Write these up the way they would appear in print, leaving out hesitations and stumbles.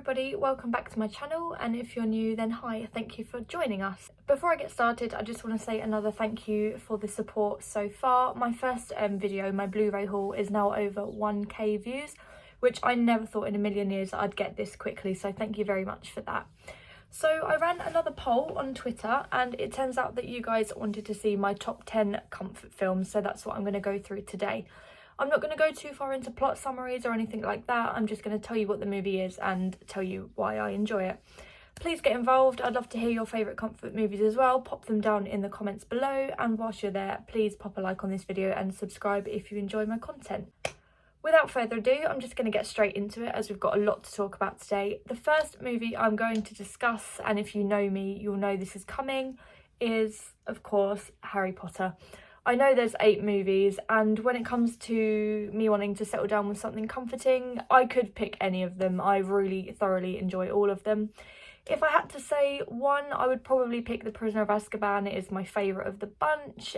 everybody, welcome back to my channel, and if you're new then hi, thank you for joining us. Before I get started, I just want to say another thank you for the support so far. My first video, my Blu-ray haul, is now over 1k views, which I never thought in a million years I'd get this quickly, so thank you very much for that. So I ran another poll on Twitter and it turns out that you guys wanted to see my top 10 comfort films, so that's what I'm going to go through today. I'm not going to go too far into plot summaries or anything like that. I'm just going to tell you what the movie is and tell you why I enjoy it. Please get involved. I'd love to hear your favourite comfort movies as well. Pop them down in the comments below, and whilst you're there, please pop a like on this video and subscribe if you enjoy my content. Without further ado, I'm just going to get straight into it as we've got a lot to talk about today. The first movie I'm going to discuss, and if you know me, you'll know this is coming, is, of course, Harry Potter. I know there's 8 movies, and when it comes to me wanting to settle down with something comforting, I could pick any of them. I really thoroughly enjoy all of them. If I had to say one, I would probably pick The Prisoner of Azkaban. It is my favourite of the bunch.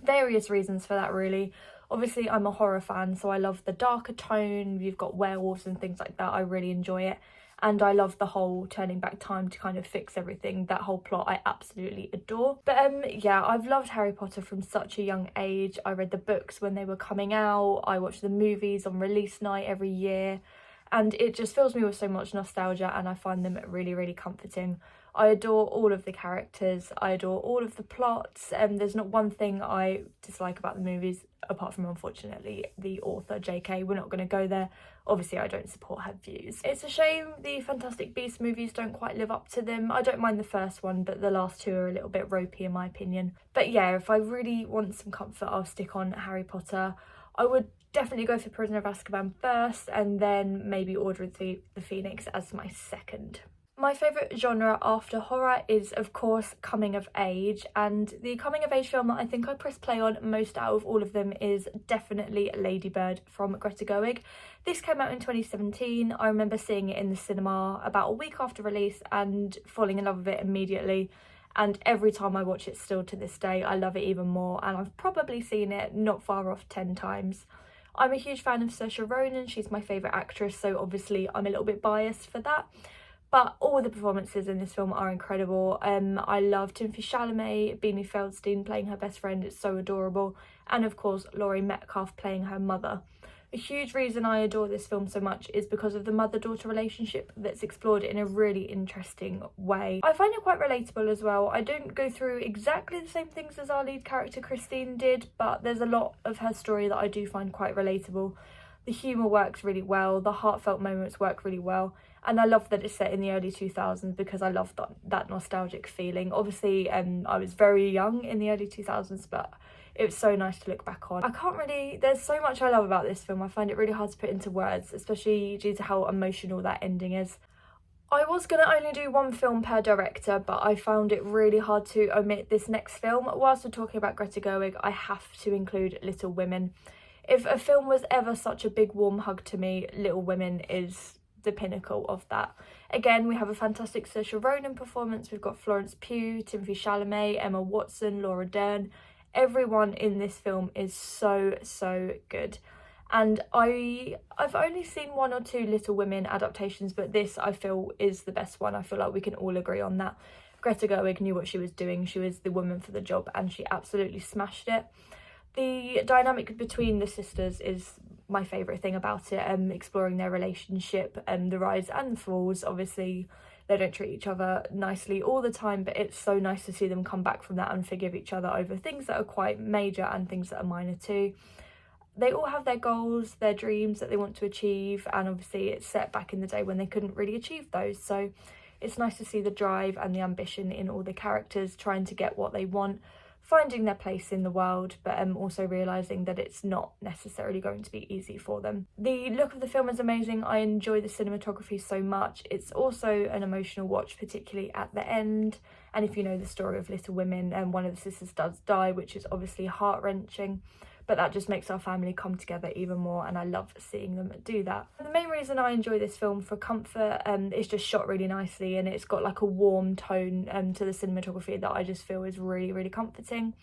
Various reasons for that, really. Obviously, I'm a horror fan, so I love the darker tone. You've got werewolves and things like that. I really enjoy it. And I love the whole turning back time to kind of fix everything. That whole plot I absolutely adore. But yeah, I've loved Harry Potter from such a young age. I read the books when they were coming out. I watched the movies on release night every year. And it just fills me with so much nostalgia, and I find them really, really comforting. I adore all of the characters. I adore all of the plots. There's not one thing I dislike about the movies, apart from, unfortunately, the author, JK. We're not going to go there. Obviously, I don't support her views. It's a shame the Fantastic Beasts movies don't quite live up to them. I don't mind the first one, but the last two are a little bit ropey in my opinion. But yeah, if I really want some comfort, I'll stick on Harry Potter. I would definitely go for Prisoner of Azkaban first, and then maybe Order of the Phoenix as my second. My favourite genre after horror is, of course, coming of age, and the coming of age film that I think I press play on most out of all of them is definitely Ladybird from Greta Gerwig. This came out in 2017. I remember seeing it in the cinema about a week after release and falling in love with it immediately. And every time I watch it still to this day, I love it even more, and I've probably seen it not far off 10 times. I'm a huge fan of Saoirse Ronan. She's my favourite actress, so obviously I'm a little bit biased for that. But all the performances in this film are incredible. I love Timothée Chalamet, Beanie Feldstein playing her best friend, it's so adorable. And of course, Laurie Metcalf playing her mother. A huge reason I adore this film so much is because of the mother-daughter relationship that's explored in a really interesting way. I find it quite relatable as well. I don't go through exactly the same things as our lead character Christine did, but there's a lot of her story that I do find quite relatable. The humour works really well, the heartfelt moments work really well, and I love that it's set in the early 2000s because I love that nostalgic feeling. Obviously, I was very young in the early 2000s, but it was so nice to look back on. There's so much I love about this film. I find it really hard to put into words, especially due to how emotional that ending is. I was going to only do one film per director, but I found it really hard to omit this next film. Whilst we're talking about Greta Gerwig, I have to include Little Women. If a film was ever such a big warm hug to me, Little Women is the pinnacle of that. Again, we have a fantastic Saoirse Ronan performance. We've got Florence Pugh, Timothée Chalamet, Emma Watson, Laura Dern. Everyone in this film is so good. And I've only seen 1 or 2 Little Women adaptations, but this I feel is the best one. I feel like we can all agree on that. Greta Gerwig knew what she was doing. She was the woman for the job, and she absolutely smashed it. The dynamic between the sisters is my favourite thing about it, exploring their relationship and the rise and the falls. Obviously, they don't treat each other nicely all the time, but it's so nice to see them come back from that and forgive each other over things that are quite major and things that are minor too. They all have their goals, their dreams that they want to achieve, and obviously it's set back in the day when they couldn't really achieve those. So it's nice to see the drive and the ambition in all the characters trying to get what they want, finding their place in the world, but also realising that it's not necessarily going to be easy for them. The look of the film is amazing. I enjoy the cinematography so much. It's also an emotional watch, particularly at the end. And if you know the story of Little Women, one of the sisters does die, which is obviously heart-wrenching. But that just makes our family come together even more, and I love seeing them do that. The main reason I enjoy this film for comfort, it's just shot really nicely, and it's got like a warm tone to the cinematography that I just feel is really, really comforting.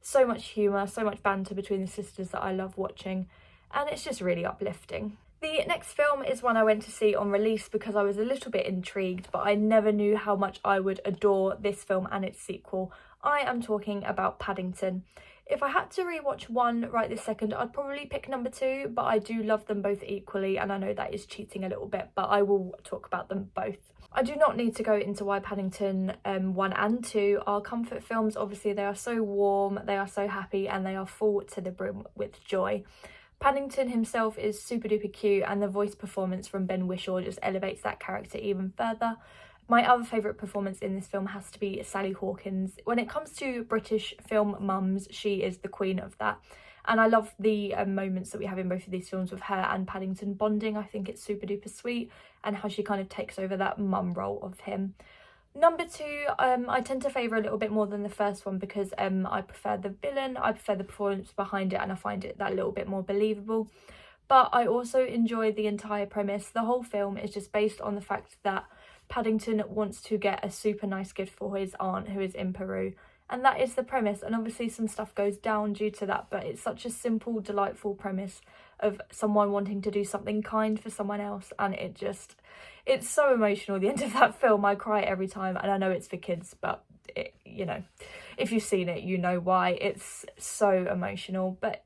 So much humour, so much banter between the sisters that I love watching, and it's just really uplifting. The next film is one I went to see on release because I was a little bit intrigued, but I never knew how much I would adore this film and its sequel. I am talking about Paddington. If I had to rewatch one right this second, I'd probably pick number 2, but I do love them both equally, and I know that is cheating a little bit, but I will talk about them both. I do not need to go into why Paddington 1 and 2 are comfort films. Obviously, they are so warm, they are so happy, and they are full to the brim with joy. Paddington himself is super duper cute, and the voice performance from Ben Whishaw just elevates that character even further. My other favourite performance in this film has to be Sally Hawkins. When it comes to British film mums, she is the queen of that. And I love the moments that we have in both of these films with her and Paddington bonding. I think it's super duper sweet, and how she kind of takes over that mum role of him. Number 2, I tend to favour a little bit more than the first one because I prefer the villain, I prefer the performance behind it, and I find it that little bit more believable. But I also enjoy the entire premise. The whole film is just based on the fact that Paddington wants to get a super nice gift for his aunt who is in Peru. And that is the premise, and obviously some stuff goes down due to that, but it's such a simple, delightful premise of someone wanting to do something kind for someone else, and it's so emotional. The end of that film, I cry every time, and I know it's for kids, but you know, if you've seen it, you know why. It's so emotional. But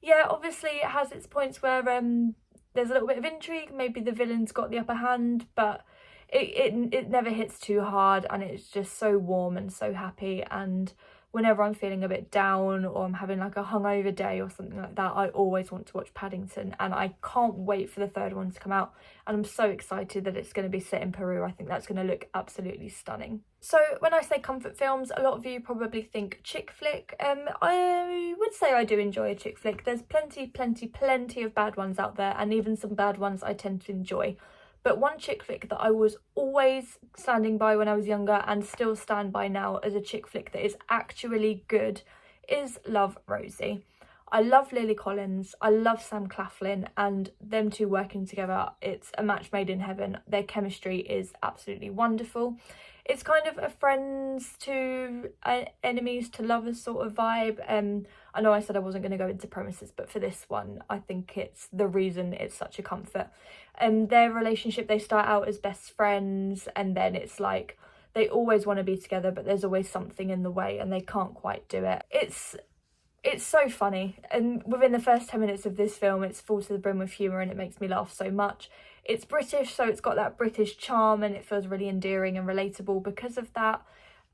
yeah, obviously it has its points where there's a little bit of intrigue, maybe the villain's got the upper hand, but it never hits too hard, and it's just so warm and so happy. And whenever I'm feeling a bit down or I'm having like a hungover day or something like that, I always want to watch Paddington, and I can't wait for the third one to come out, and I'm so excited that it's going to be set in Peru. I think that's going to look absolutely stunning. So when I say comfort films, a lot of you probably think chick flick. I would say I do enjoy a chick flick. There's plenty of bad ones out there, and even some bad ones I tend to enjoy. But one chick flick that I was always standing by when I was younger and still stand by now as a chick flick that is actually good is Love, Rosie. I love Lily Collins, I love Sam Claflin, and them two working together, it's a match made in heaven. Their chemistry is absolutely wonderful. It's kind of a friends to enemies to lovers sort of vibe. I know I said I wasn't going to go into premises, but for this one, I think it's the reason it's such a comfort. Their relationship, they start out as best friends, and then it's like they always want to be together, but there's always something in the way and they can't quite do it. It's so funny, and within the first 10 minutes of this film, it's full to the brim with humour, and it makes me laugh so much. It's British, so it's got that British charm, and it feels really endearing and relatable because of that.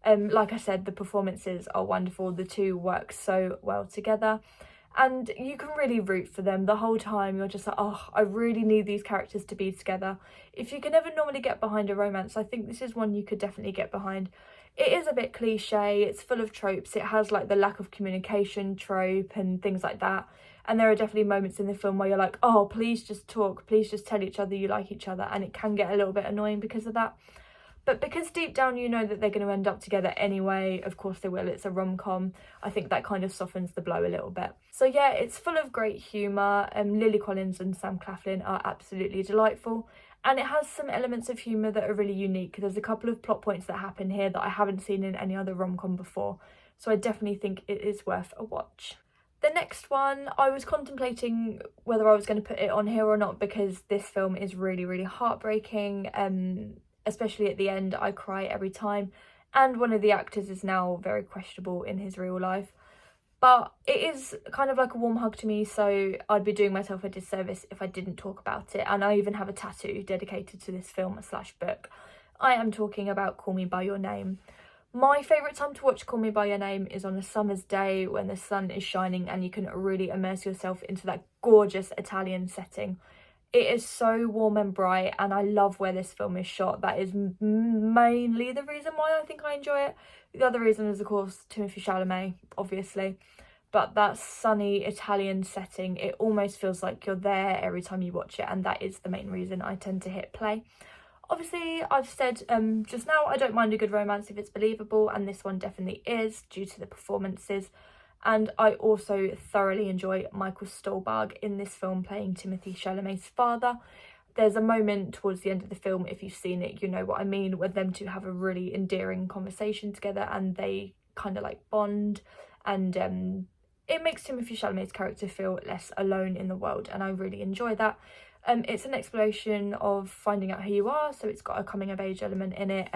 Like I said, the performances are wonderful. The two work so well together, and you can really root for them the whole time. You're just like, oh, I really need these characters to be together. If you can never normally get behind a romance, I think this is one you could definitely get behind. It is a bit cliche, it's full of tropes. It has like the lack of communication trope and things like that. And there are definitely moments in the film where you're like, oh, please just talk, please just tell each other you like each other. And it can get a little bit annoying because of that. But because deep down you know that they're going to end up together anyway, of course they will, it's a rom-com, I think that kind of softens the blow a little bit. So yeah, it's full of great humour. Lily Collins and Sam Claflin are absolutely delightful. And it has some elements of humour that are really unique. There's a couple of plot points that happen here that I haven't seen in any other rom-com before. So I definitely think it is worth a watch. The next one, I was contemplating whether I was going to put it on here or not because this film is really heartbreaking. Especially at the end, I cry every time. And one of the actors is now very questionable in his real life. But it is kind of like a warm hug to me, so I'd be doing myself a disservice if I didn't talk about it. And I even have a tattoo dedicated to this film / book. I am talking about Call Me By Your Name. My favourite time to watch Call Me By Your Name is on a summer's day when the sun is shining and you can really immerse yourself into that gorgeous Italian setting. It is so warm and bright, and I love where this film is shot. That is mainly the reason why I think I enjoy it. The other reason is, of course, Timothée Chalamet, obviously. But that sunny Italian setting, it almost feels like you're there every time you watch it, and that is the main reason I tend to hit play. Obviously, I've said just now, I don't mind a good romance if it's believable, and this one definitely is, due to the performances. And I also thoroughly enjoy Michael Stuhlbarg in this film playing Timothée Chalamet's father. There's a moment towards the end of the film, if you've seen it, you know what I mean, where them two have a really endearing conversation together and they kind of like bond, and it makes Timothée Chalamet's character feel less alone in the world, and I really enjoy that. It's an exploration of finding out who you are, so it's got a coming of age element in it.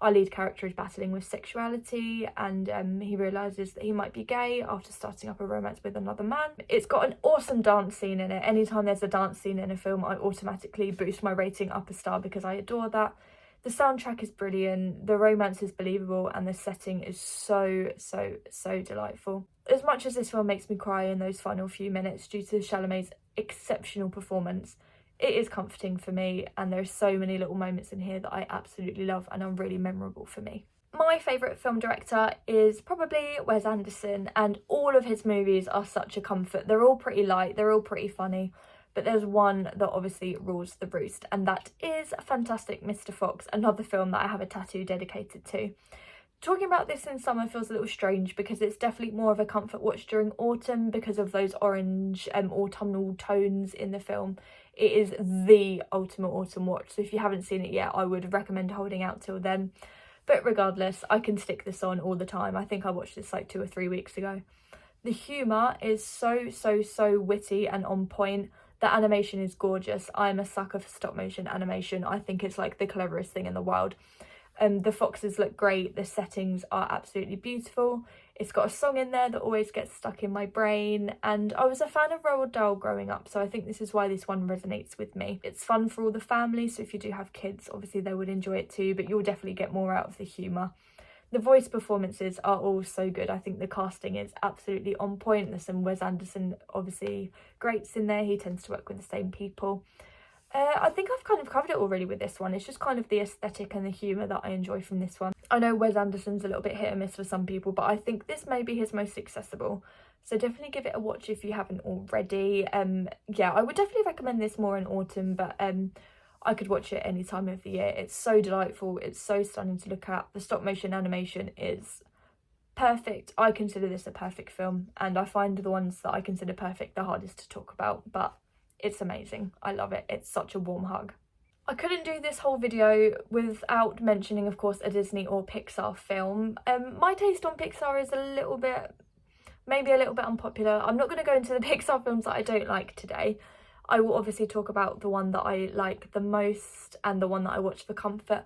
Our lead character is battling with sexuality, and he realises that he might be gay after starting up a romance with another man. It's got an awesome dance scene in it. Anytime there's a dance scene in a film, I automatically boost my rating up a star because I adore that. The soundtrack is brilliant, the romance is believable, and the setting is so delightful. As much as this film makes me cry in those final few minutes due to Chalamet's exceptional performance, it is comforting for me, and there are so many little moments in here that I absolutely love and are really memorable for me. My favourite film director is probably Wes Anderson, and all of his movies are such a comfort. They're all pretty light, they're all pretty funny, but there's one that obviously rules the roost, and that is Fantastic Mr. Fox, another film that I have a tattoo dedicated to. Talking about this in summer feels a little strange because it's definitely more of a comfort watch during autumn because of those orange autumnal tones in the film. It is the ultimate autumn watch, so if you haven't seen it yet, I would recommend holding out till then. But regardless, I can stick this on all the time. I think I watched this like 2 or 3 weeks ago. The humour is so witty and on point. The animation is gorgeous. I'm a sucker for stop motion animation. I think it's like the cleverest thing in the world. The foxes look great, the settings are absolutely beautiful. It's got a song in there that always gets stuck in my brain, and I was a fan of Roald Dahl growing up, so I think this is why this one resonates with me. It's fun for all the family, so if you do have kids, obviously they would enjoy it too, but you'll definitely get more out of the humour. The voice performances are all so good. I think the casting is absolutely on point. There's some Wes Anderson, obviously, greats in there. He tends to work with the same people. I think I've kind of covered it already with this one. It's just kind of the aesthetic and the humour that I enjoy from this one. I know Wes Anderson's a little bit hit or miss for some people, but I think this may be his most accessible. So definitely give it a watch if you haven't already. Yeah, I would definitely recommend this more in autumn, but I could watch it any time of the year. It's so delightful. It's so stunning to look at. The stop motion animation is perfect. I consider this a perfect film, and I find the ones that I consider perfect the hardest to talk about, but it's amazing. I love it. It's such a warm hug. I couldn't do this whole video without mentioning, of course, a Disney or Pixar film. My taste on Pixar is maybe a little bit unpopular. I'm not going to go into the Pixar films that I don't like today. I will obviously talk about the one that I like the most and the one that I watch for comfort,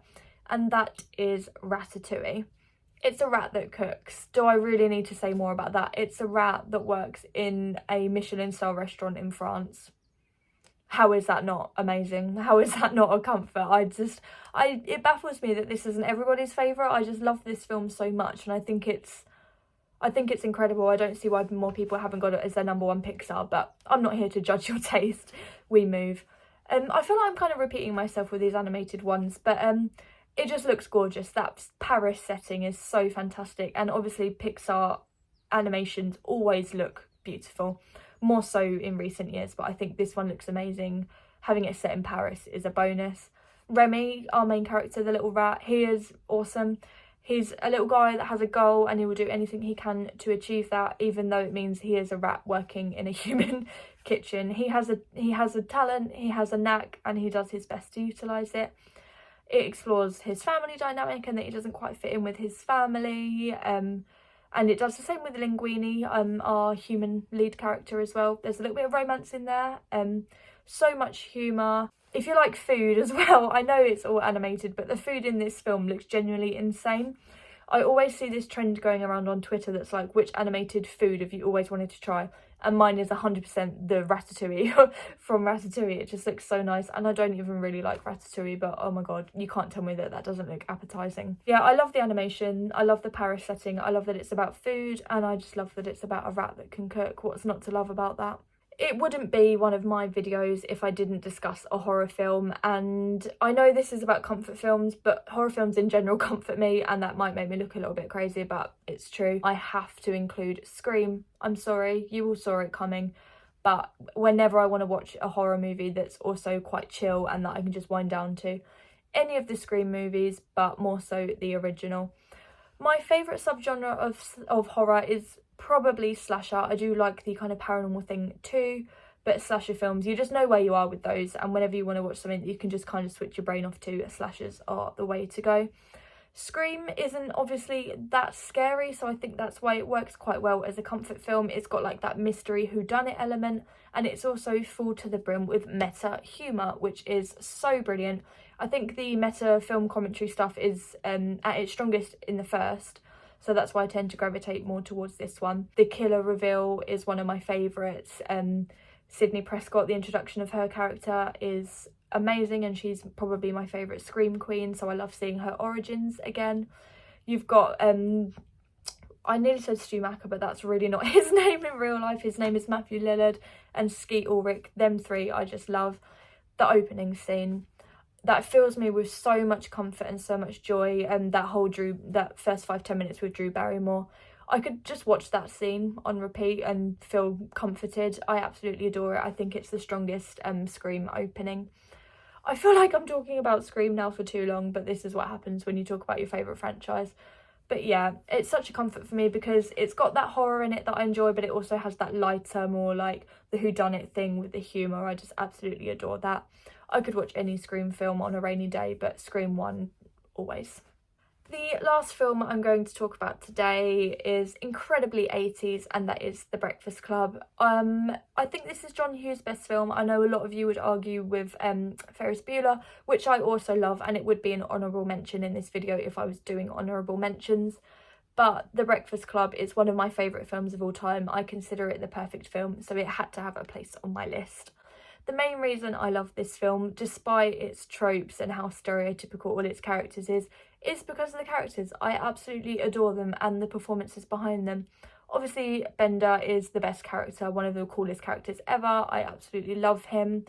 and that is Ratatouille. It's a rat that cooks. Do I really need to say more about that? It's a rat that works in a Michelin-style restaurant in France. How is that not amazing? How is that not a comfort? It baffles me that this isn't everybody's favourite. I just love this film so much, and I think it's incredible. I don't see why more people haven't got it as their number one Pixar, but I'm not here to judge your taste. We move. I feel like I'm kind of repeating myself with these animated ones, but it just looks gorgeous. That Paris setting is so fantastic, and obviously Pixar animations always look beautiful. More so in recent years, but I think this one looks amazing. Having it set in Paris is a bonus. Remy, our main character, the little rat, he is awesome. He's a little guy that has a goal, and he will do anything he can to achieve that, even though it means he is a rat working in a human kitchen. He has a talent, he has a knack, and he does his best to utilise it. It explores his family dynamic and that he doesn't quite fit in with his family. And it does the same with Linguini, our human lead character as well. There's a little bit of romance in there, so much humour. If you like food as well, I know it's all animated, but the food in this film looks genuinely insane. I always see this trend going around on Twitter that's like, which animated food have you always wanted to try? And mine is 100% the Ratatouille from Ratatouille. It just looks so nice, and I don't even really like Ratatouille, but oh my god, you can't tell me that that doesn't look appetising. Yeah, I love the animation, I love the Paris setting, I love that it's about food, and I just love that it's about a rat that can cook. What's not to love about that? It wouldn't be one of my videos if I didn't discuss a horror film, and I know this is about comfort films, but horror films in general comfort me, and that might make me look a little bit crazy, but it's true. I have to include Scream. I'm sorry, you all saw it coming, but whenever I want to watch a horror movie that's also quite chill and that I can just wind down to, any of the Scream movies, but more so the original. My favourite subgenre of horror is probably slasher. I do like the kind of paranormal thing too, but slasher films, you just know where you are with those, and whenever you want to watch something that you can just kind of switch your brain off to, slashers are the way to go. Scream isn't obviously that scary, so I think that's why it works quite well as a comfort film. It's got like that mystery whodunit element, and it's also full to the brim with meta humour, which is so brilliant. I think the meta film commentary stuff is at its strongest in the first, so that's why I tend to gravitate more towards this one. The killer reveal is one of my favourites. Sydney Prescott, the introduction of her character is amazing, and she's probably my favourite Scream queen, so I love seeing her origins again. You've got I nearly said Stu Macker, but that's really not his name in real life. His name is Matthew Lillard, and Skeet Ulrich. Them three I just love. The opening scene that fills me with so much comfort and so much joy, and that first 5-10 minutes with Drew Barrymore, I could just watch that scene on repeat and feel comforted. I absolutely adore it. I think it's the strongest Scream opening. I feel like I'm talking about Scream now for too long, but this is what happens when you talk about your favourite franchise. But yeah, it's such a comfort for me because it's got that horror in it that I enjoy, but it also has that lighter, more like the whodunit thing with the humour. I just absolutely adore that. I could watch any Scream film on a rainy day, but Scream 1 always. The last film I'm going to talk about today is incredibly 80s, and that is The Breakfast Club. I think this is John Hughes' best film. I know a lot of you would argue with Ferris Bueller, which I also love, and it would be an honourable mention in this video if I was doing honourable mentions. But The Breakfast Club is one of my favourite films of all time. I consider it the perfect film, so it had to have a place on my list. The main reason I love this film, despite its tropes and how stereotypical all its characters is because of the characters. I absolutely adore them and the performances behind them. Obviously, Bender is the best character, one of the coolest characters ever. I absolutely love him.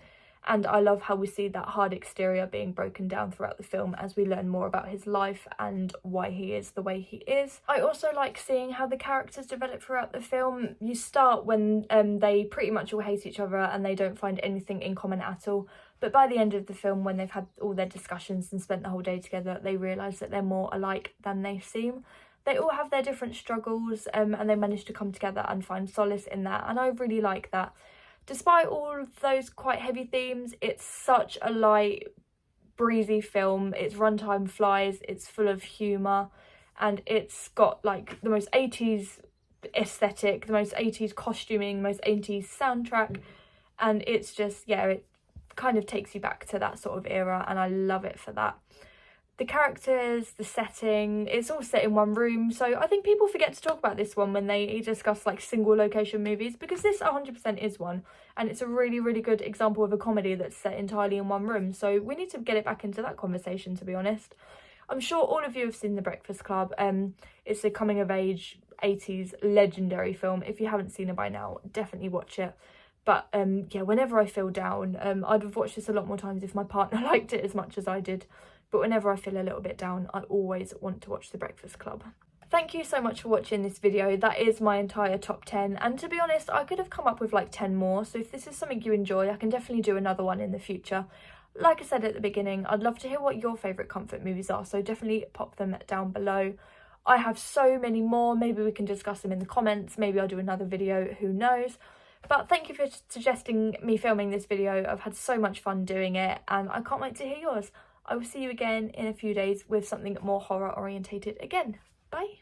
And I love how we see that hard exterior being broken down throughout the film as we learn more about his life and why he is the way he is. I also like seeing how the characters develop throughout the film. You start when they pretty much all hate each other and they don't find anything in common at all. But by the end of the film, when they've had all their discussions and spent the whole day together, they realise that they're more alike than they seem. They all have their different struggles and they manage to come together and find solace in that. And I really like that. Despite all of those quite heavy themes, it's such a light, breezy film. Its runtime flies, it's full of humour, and it's got like the most 80s aesthetic, the most 80s costuming, the most 80s soundtrack, and it's just, yeah, it kind of takes you back to that sort of era, and I love it for that. The characters, the setting, it's all set in one room, so I think people forget to talk about this one when they discuss like single location movies, because this 100% is one, and it's a really, really good example of a comedy that's set entirely in one room, so we need to get it back into that conversation, to be honest. I'm sure all of you have seen The Breakfast Club. It's a coming of age 80s legendary film. If you haven't seen it by now, definitely watch it. But yeah, whenever I feel down, I'd have watched this a lot more times if my partner liked it as much as I did. But whenever I feel a little bit down, I always want to watch The Breakfast Club. Thank you so much for watching this video. That is my entire top 10. And to be honest, I could have come up with like 10 more. So if this is something you enjoy, I can definitely do another one in the future. Like I said at the beginning, I'd love to hear what your favourite comfort movies are. So definitely pop them down below. I have so many more. Maybe we can discuss them in the comments. Maybe I'll do another video. Who knows? But thank you for suggesting me filming this video. I've had so much fun doing it, and I can't wait to hear yours. I will see you again in a few days with something more horror orientated again. Bye.